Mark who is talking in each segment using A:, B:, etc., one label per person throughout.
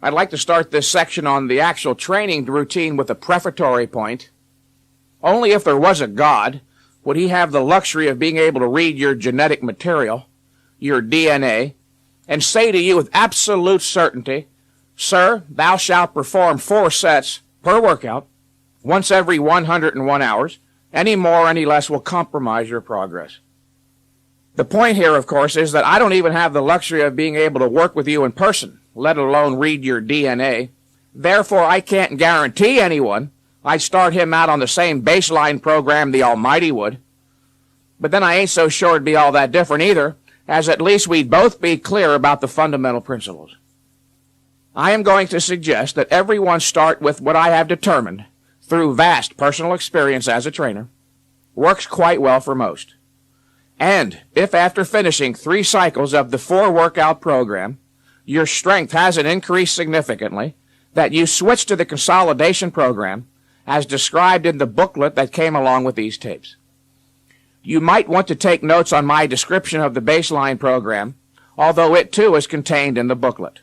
A: I'd like to start this section on the actual training routine with a prefatory point. Only if there was a God would he have the luxury of being able to read your genetic material, your DNA, and say to you with absolute certainty, "Sir, thou shalt perform 4 sets per workout, once every 101 hours. Any more, any less will compromise your progress." The point here, of course, is that I don't even have the luxury of being able to work with you in person, let alone read your DNA. Therefore, I can't guarantee anyone I'd start him out on the same baseline program the Almighty would. But then I ain't so sure it'd be all that different either, as at least we'd both be clear about the fundamental principles. I am going to suggest that everyone start with what I have determined, through vast personal experience as a trainer, works quite well for most. And if after finishing 3 cycles of the 4-workout program, your strength hasn't increased significantly, that you switch to the consolidation program as described in the booklet that came along with these tapes. You might want to take notes on my description of the baseline program, although it too is contained in the booklet.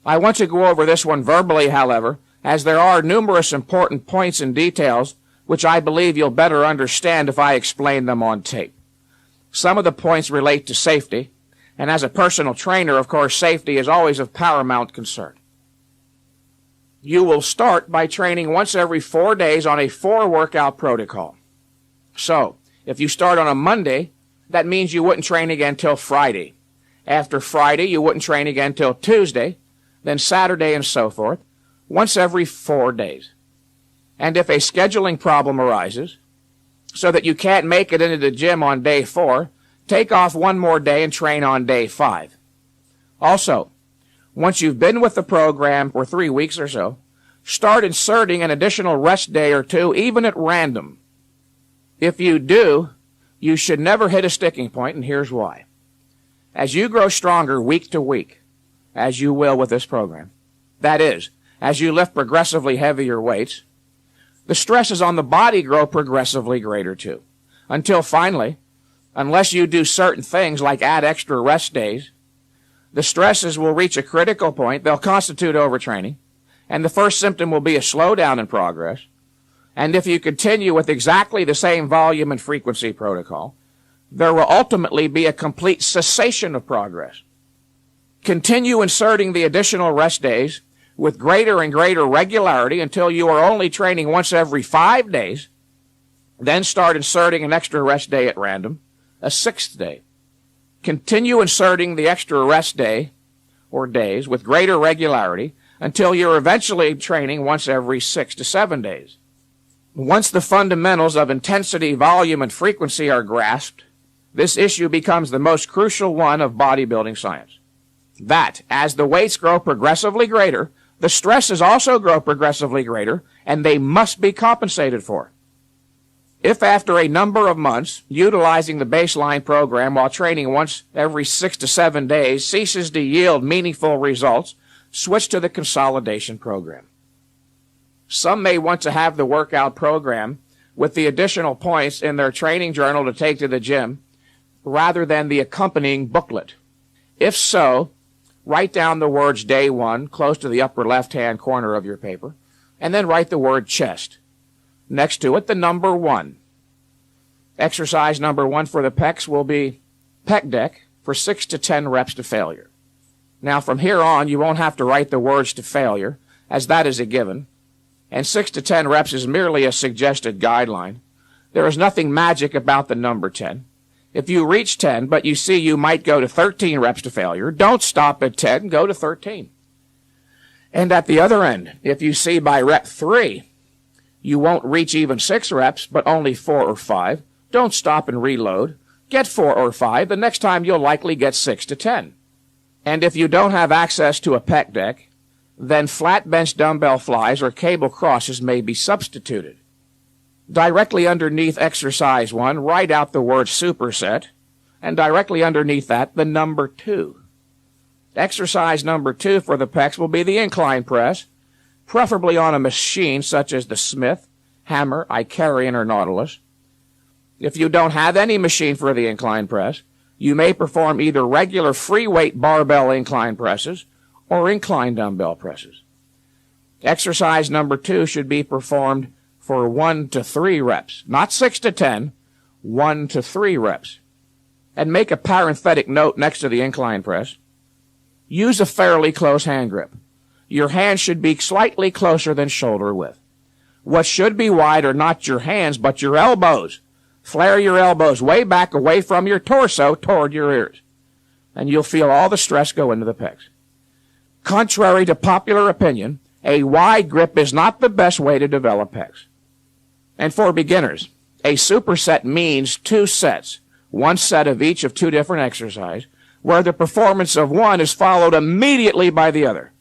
A: I want to go over this one verbally, however, as there are numerous important points and details which I believe you'll better understand if I explain them on tape. Some of the points relate to safety, and as a personal trainer, of course, safety is always of paramount concern. You will start by training once every 4 days on a 4-workout protocol. So, if you start on a Monday, that means you wouldn't train again till Friday. After Friday, you wouldn't train again till Tuesday, then Saturday, and so forth, once every 4 days. And if a scheduling problem arises, so that you can't make it into the gym on day 4, take off 1 more day and train on day 5. Also, once you've been with the program for 3 weeks or so, start inserting an additional rest day or 2, even at random. If you do, you should never hit a sticking point, and here's why. As you grow stronger week to week, as you will with this program, that is, as you lift progressively heavier weights, the stresses on the body grow progressively greater too, until finally, unless you do certain things like add extra rest days, the stresses will reach a critical point. They'll constitute overtraining, and the first symptom will be a slowdown in progress. And if you continue with exactly the same volume and frequency protocol, there will ultimately be a complete cessation of progress. Continue inserting the additional rest days with greater and greater regularity until you are only training once every 5 days, then start inserting an extra rest day at random, a 6th day. Continue inserting the extra rest day or days with greater regularity until you're eventually training once every 6 to 7 days. Once the fundamentals of intensity, volume, and frequency are grasped, this issue becomes the most crucial one of bodybuilding science. That, as the weights grow progressively greater, the stresses also grow progressively greater, and they must be compensated for. If after a number of months, utilizing the baseline program while training once every 6 to 7 days ceases to yield meaningful results, switch to the consolidation program. Some may want to have the workout program with the additional points in their training journal to take to the gym, rather than the accompanying booklet. If so, write down the words day 1 close to the upper left-hand corner of your paper, and then write the word chest. Next to it, the number 1. Exercise number 1 for the pecs will be pec deck for 6 to 10 reps to failure. Now, from here on, you won't have to write the words to failure, as that is a given, and 6 to 10 reps is merely a suggested guideline. There is nothing magic about the number 10. If you reach 10, but you see you might go to 13 reps to failure, don't stop at 10, go to 13. And at the other end, if you see by rep 3, you won't reach even 6 reps, but only 4 or 5, don't stop and reload. Get 4 or 5. The next time you'll likely get 6 to 10. And if you don't have access to a pec deck, then flat bench dumbbell flies or cable crosses may be substituted. Directly underneath exercise 1, write out the word superset, and directly underneath that, the number 2. Exercise number 2 for the pecs will be the incline press, preferably on a machine such as the Smith, Hammer, Icarian, or Nautilus. If you don't have any machine for the incline press, you may perform either regular free weight barbell incline presses or incline dumbbell presses. Exercise number 2 should be performed for 1 to 3 reps, not 6 to 10, 1 to 3 reps. And make a parenthetic note next to the incline press. Use a fairly close hand grip. Your hands should be slightly closer than shoulder width. What should be wide are not your hands, but your elbows. Flare your elbows way back away from your torso toward your ears, and you'll feel all the stress go into the pecs. Contrary to popular opinion, a wide grip is not the best way to develop pecs. And for beginners, a superset means 2 sets, 1 set of each of 2 different exercises, where the performance of one is followed immediately by the other,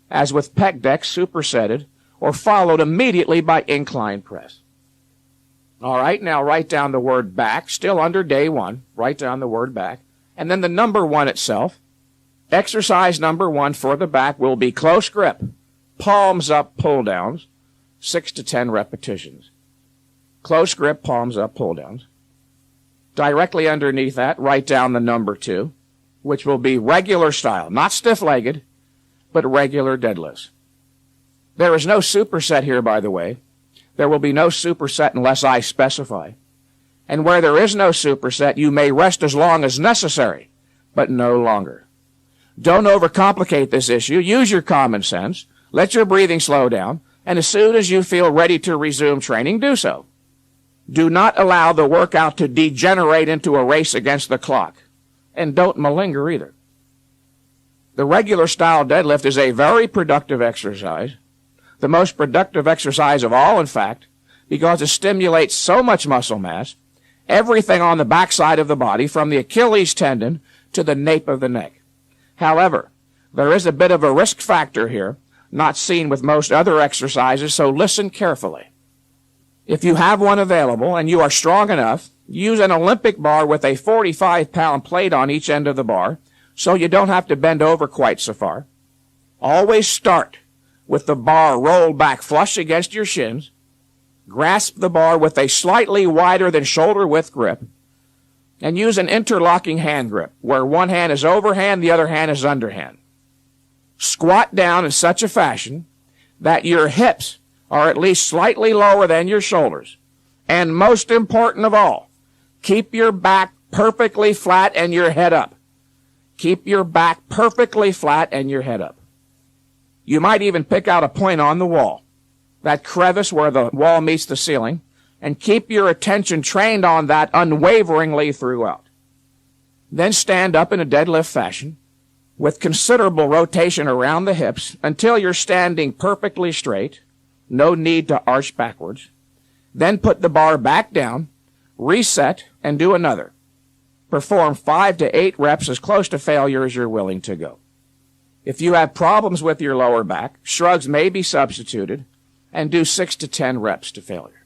A: as with pec deck supersetted, or followed immediately by incline press. All right, now write down the word back, still under day 1. Write down the word back, and then the number 1 itself. Exercise number 1 for the back will be close grip, palms up, pull downs, 6 to 10 repetitions. Close grip, palms up, pull downs. Directly underneath that, write down the number 2, which will be regular style, not stiff-legged, but regular deadlifts. There is no superset here, by the way. There will be no superset unless I specify. And where there is no superset, you may rest as long as necessary, but no longer. Don't overcomplicate this issue. Use your common sense. Let your breathing slow down, and as soon as you feel ready to resume training, do so. Do not allow the workout to degenerate into a race against the clock, and don't malinger either. The regular style deadlift is a very productive exercise, the most productive exercise of all, in fact, because it stimulates so much muscle mass, everything on the backside of the body, from the Achilles tendon to the nape of the neck. However, there is a bit of a risk factor here, not seen with most other exercises, so listen carefully. If you have one available and you are strong enough, use an Olympic bar with a 45-pound plate on each end of the bar, so you don't have to bend over quite so far. Always start with the bar rolled back flush against your shins. Grasp the bar with a slightly wider than shoulder width grip, and use an interlocking hand grip, where one hand is overhand, the other hand is underhand. Squat down in such a fashion that your hips are at least slightly lower than your shoulders. And most important of all, keep your back perfectly flat and your head up. Keep your back perfectly flat and your head up. You might even pick out a point on the wall, that crevice where the wall meets the ceiling, and keep your attention trained on that unwaveringly throughout. Then stand up in a deadlift fashion with considerable rotation around the hips until you're standing perfectly straight, no need to arch backwards. Then put the bar back down, reset, and do another. Perform 5 to 8 reps as close to failure as you're willing to go. If you have problems with your lower back, shrugs may be substituted, and do 6 to 10 reps to failure.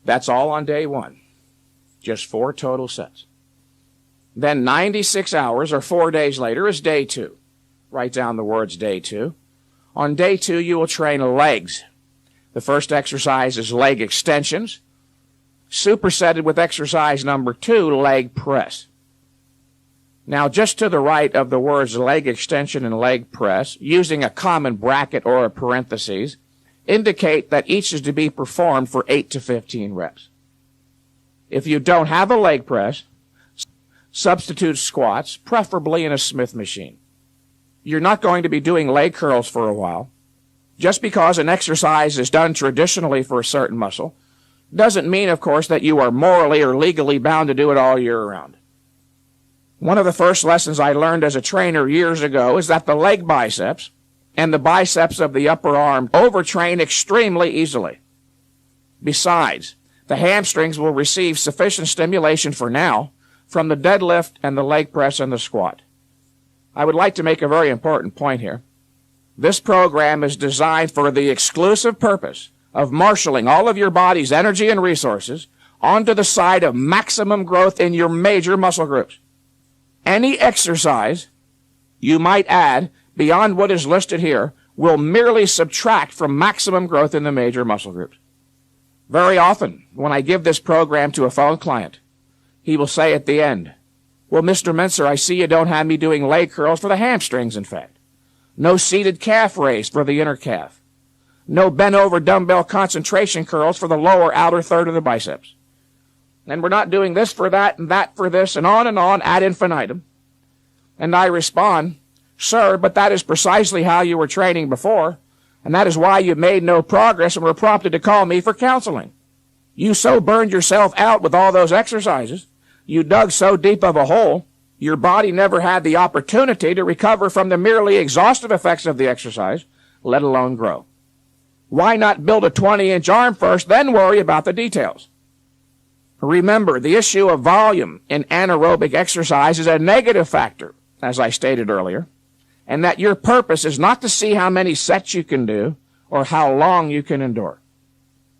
A: That's all on day 1. Just 4 total sets. Then 96 hours or 4 days later is day 2. Write down the words day 2. On day 2, you will train legs. The first exercise is leg extensions, supersetted with exercise number 2, leg press. Now, just to the right of the words leg extension and leg press, using a common bracket or a parenthesis, indicate that each is to be performed for 8 to 15 reps. If you don't have a leg press, substitute squats, preferably in a Smith machine. You're not going to be doing leg curls for a while. Just because an exercise is done traditionally for a certain muscle doesn't mean, of course, that you are morally or legally bound to do it all year round. One of the first lessons I learned as a trainer years ago is that the leg biceps and the biceps of the upper arm overtrain extremely easily. Besides, the hamstrings will receive sufficient stimulation for now from the deadlift and the leg press and the squat. I would like to make a very important point here. This program is designed for the exclusive purpose of marshaling all of your body's energy and resources onto the side of maximum growth in your major muscle groups. Any exercise you might add beyond what is listed here will merely subtract from maximum growth in the major muscle groups. Very often, when I give this program to a phone client, he will say at the end, Well, Mr. Mentzer, I see you don't have me doing leg curls for the hamstrings, in fact. No seated calf raise for the inner calf. No bent over dumbbell concentration curls for the lower outer third of the biceps. And we're not doing this for that and that for this and on ad infinitum. And I respond, sir, but that is precisely how you were training before, and that is why you made no progress and were prompted to call me for counseling. You so burned yourself out with all those exercises, you dug so deep of a hole, your body never had the opportunity to recover from the merely exhaustive effects of the exercise, let alone grow. Why not build a 20-inch arm first, then worry about the details? Remember, the issue of volume in anaerobic exercise is a negative factor, as I stated earlier, and that your purpose is not to see how many sets you can do or how long you can endure.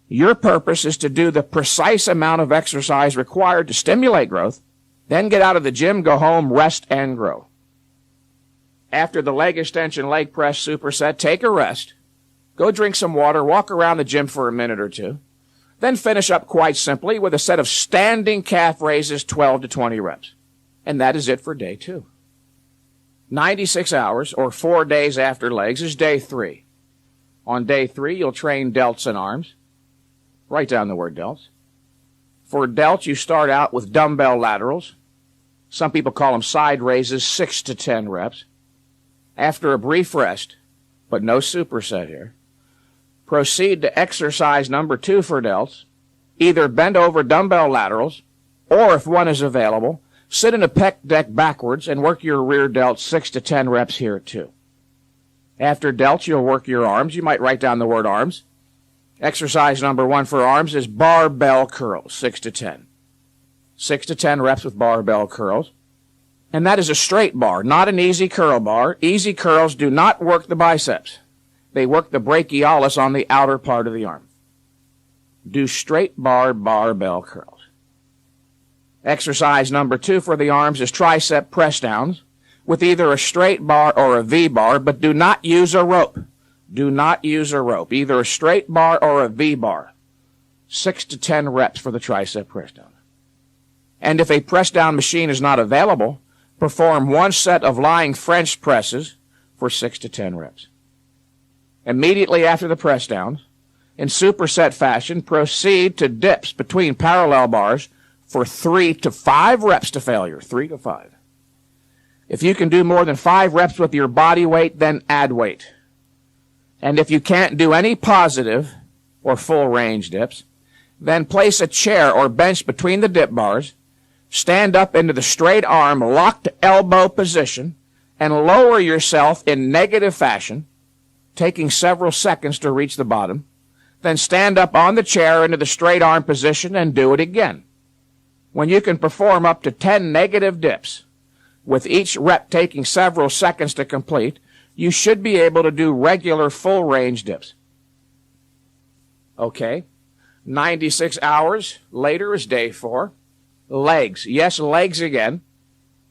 A: Your purpose is to do the precise amount of exercise required to stimulate growth, then get out of the gym, go home, rest, and grow. After the leg extension leg press superset, take a rest, go drink some water, walk around the gym for a minute or two, then finish up quite simply with a set of standing calf raises, 12 to 20 reps. And that is it for day 2. 96 hours, or 4 days after legs, is day 3. On day 3, you'll train delts and arms. Write down the word delts. For delts, you start out with dumbbell laterals. Some people call them side raises, 6 to 10 reps. After a brief rest, but no superset here, proceed to exercise number 2 for delts. Either bend over dumbbell laterals, or if one is available, sit in a pec deck backwards and work your rear delts 6 to 10 reps here too. After delts, you'll work your arms. You might write down the word arms. Exercise number 1 for arms is barbell curls, 6 to 10. 6 to 10 reps with barbell curls. And that is a straight bar, not an easy curl bar. Easy curls do not work the biceps. They work the brachialis on the outer part of the arm. Do straight bar barbell curls. Exercise number 2 for the arms is tricep press downs with either a straight bar or a V bar, but do not use a rope. Do not use a rope, either a straight bar or a V bar. 6 to 10 reps for the tricep press down. And if a press down machine is not available, perform 1 set of lying French presses for 6 to 10 reps. Immediately after the press downs, in superset fashion, proceed to dips between parallel bars for 3 to 5 reps to failure, 3 to 5. If you can do more than 5 reps with your body weight, then add weight. And if you can't do any positive or full range dips, then place a chair or bench between the dip bars, stand up into the straight arm, locked elbow position, and lower yourself in negative fashion, taking several seconds to reach the bottom. Then stand up on the chair into the straight arm position and do it again. When you can perform up to 10 negative dips, with each rep taking several seconds to complete, you should be able to do regular full range dips. Okay, 96 hours later is day 4. Legs. Yes, legs again.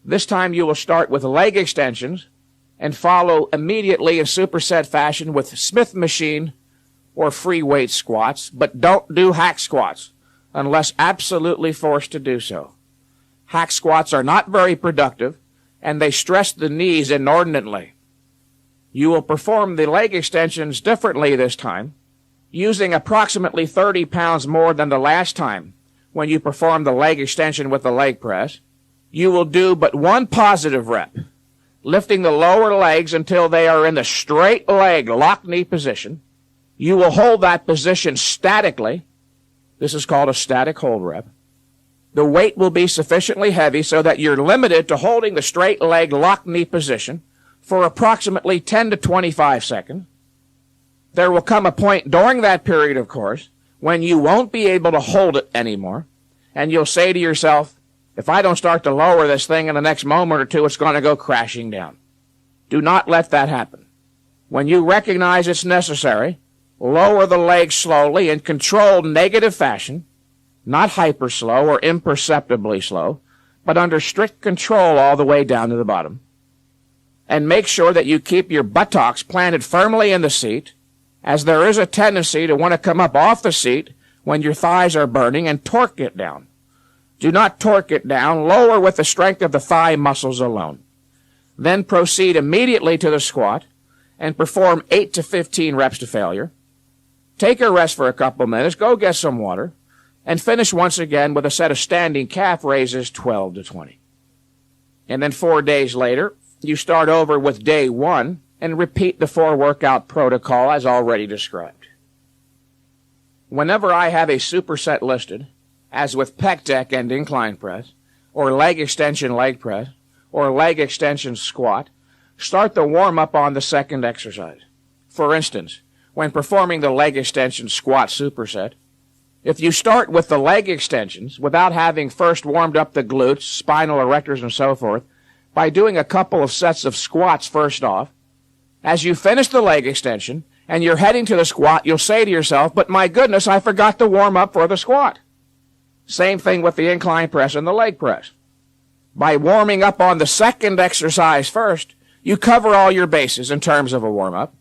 A: This time you will start with leg extensions and follow immediately in superset fashion with Smith machine or free weight squats, but don't do hack squats unless absolutely forced to do so. Hack squats are not very productive, and they stress the knees inordinately. You will perform the leg extensions differently this time, using approximately 30 pounds more than the last time when you perform the leg extension with the leg press. You will do but 1 positive rep, lifting the lower legs until they are in the straight leg lock knee position. You will hold that position statically. This is called a static hold rep. The weight will be sufficiently heavy so that you're limited to holding the straight leg lock knee position for approximately 10 to 25 seconds. There will come a point during that period, of course, when you won't be able to hold it anymore, and you'll say to yourself, if I don't start to lower this thing in the next moment or two, it's going to go crashing down. Do not let that happen. When you recognize it's necessary, lower the legs slowly in controlled negative fashion, not hyper slow or imperceptibly slow, but under strict control all the way down to the bottom. And make sure that you keep your buttocks planted firmly in the seat, as there is a tendency to want to come up off the seat when your thighs are burning and torque it down. Do not torque it down. Lower with the strength of the thigh muscles alone. Then proceed immediately to the squat and perform 8 to 15 reps to failure. Take a rest for a couple minutes, go get some water, and finish once again with a set of standing calf raises 12 to 20. And then 4 days later, you start over with day 1 and repeat the 4-workout protocol as already described. Whenever I have a superset listed, as with pec deck and incline press, or leg extension leg press, or leg extension squat, start the warm-up on the second exercise. For instance, when performing the leg extension squat superset, if you start with the leg extensions without having first warmed up the glutes, spinal erectors, and so forth, by doing a couple of sets of squats first off, as you finish the leg extension and you're heading to the squat, you'll say to yourself, but my goodness, I forgot to warm up for the squat. Same thing with the incline press and the leg press. By warming up on the second exercise first, you cover all your bases in terms of a warm-up.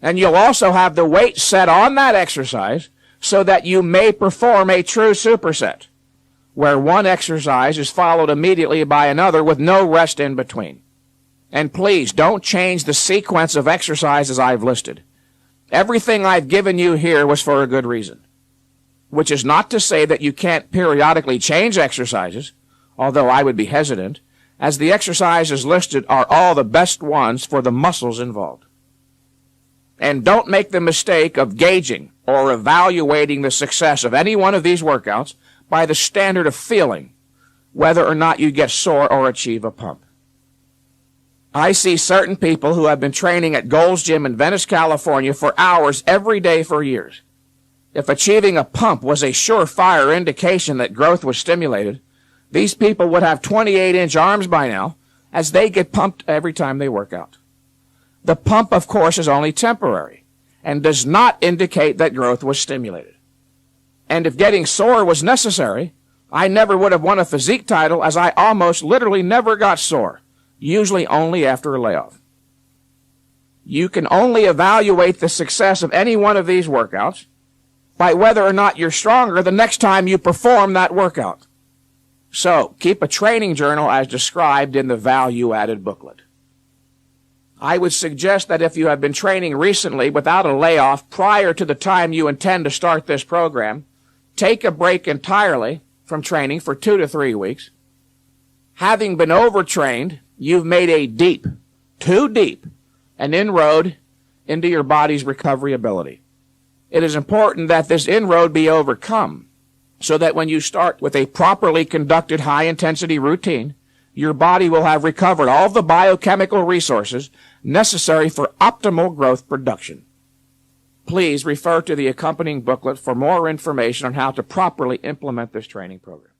A: And you'll also have the weight set on that exercise so that you may perform a true superset, where one exercise is followed immediately by another with no rest in between. And please, don't change the sequence of exercises I've listed. Everything I've given you here was for a good reason, which is not to say that you can't periodically change exercises, although I would be hesitant, as the exercises listed are all the best ones for the muscles involved. And don't make the mistake of gauging or evaluating the success of any one of these workouts by the standard of feeling whether or not you get sore or achieve a pump. I see certain people who have been training at Gold's Gym in Venice, California for hours every day for years. If achieving a pump was a surefire indication that growth was stimulated, these people would have 28-inch arms by now, as they get pumped every time they work out. The pump, of course, is only temporary and does not indicate that growth was stimulated. And if getting sore was necessary, I never would have won a physique title, as I almost literally never got sore, usually only after a layoff. You can only evaluate the success of any one of these workouts by whether or not you're stronger the next time you perform that workout. So, keep a training journal as described in the value-added booklet. I would suggest that if you have been training recently without a layoff prior to the time you intend to start this program, take a break entirely from training for 2 to 3 weeks. Having been overtrained, you've made a deep, too deep, an inroad into your body's recovery ability. It is important that this inroad be overcome, so that when you start with a properly conducted high-intensity routine, your body will have recovered all the biochemical resources necessary for optimal growth production. Please refer to the accompanying booklet for more information on how to properly implement this training program.